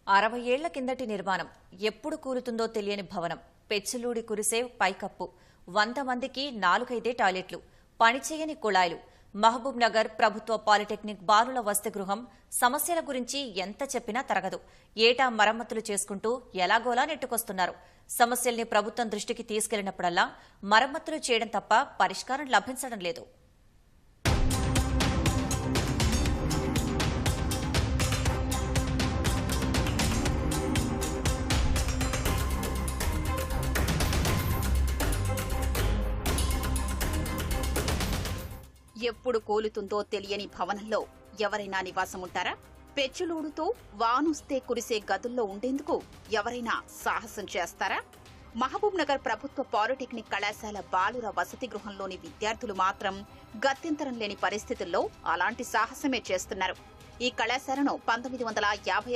60 ఏళ్ల కిందటి నిర్మాణం, ఎప్పుడు కూలుతుందో తెలియని భవనం, పెచ్చులూడి కురిసే పైకప్పు, 100 మందికి 4-5 టాయిలెట్లు, పనిచేయని కుళాయిలు. మహబూబ్ నగర్ ప్రభుత్వ పాలిటెక్నిక్ బాలుల వసతి గృహం సమస్యల గురించి ఎంత చెప్పినా తరగదు. ఏటా మరమ్మతులు చేసుకుంటూ ఎలాగోలా నెట్టుకొస్తున్నారు. సమస్యల్ని ప్రభుత్వం దృష్టికి తీసుకెళ్లినప్పుడల్లా మరమ్మతులు చేయడం తప్ప పరిష్కారం లభించడం లేదు. ఎప్పుడు కూలుతుందో తెలియని భవనంలో ఎవరైనా నివాసముంటారా? పెచ్చులూడుతూ వానొస్తే కురిసే గదుల్లో ఉండేందుకు ఎవరైనా సాహసం చేస్తారా? మహబూబ్ నగర్ ప్రభుత్వ పాలిటెక్నిక్ కళాశాల బాలుర వసతి గృహంలోని విద్యార్థులు మాత్రం గత్యంతరం లేని పరిస్థితుల్లో అలాంటి సాహసమే చేస్తున్నారు. ఈ కళాశాలను 1950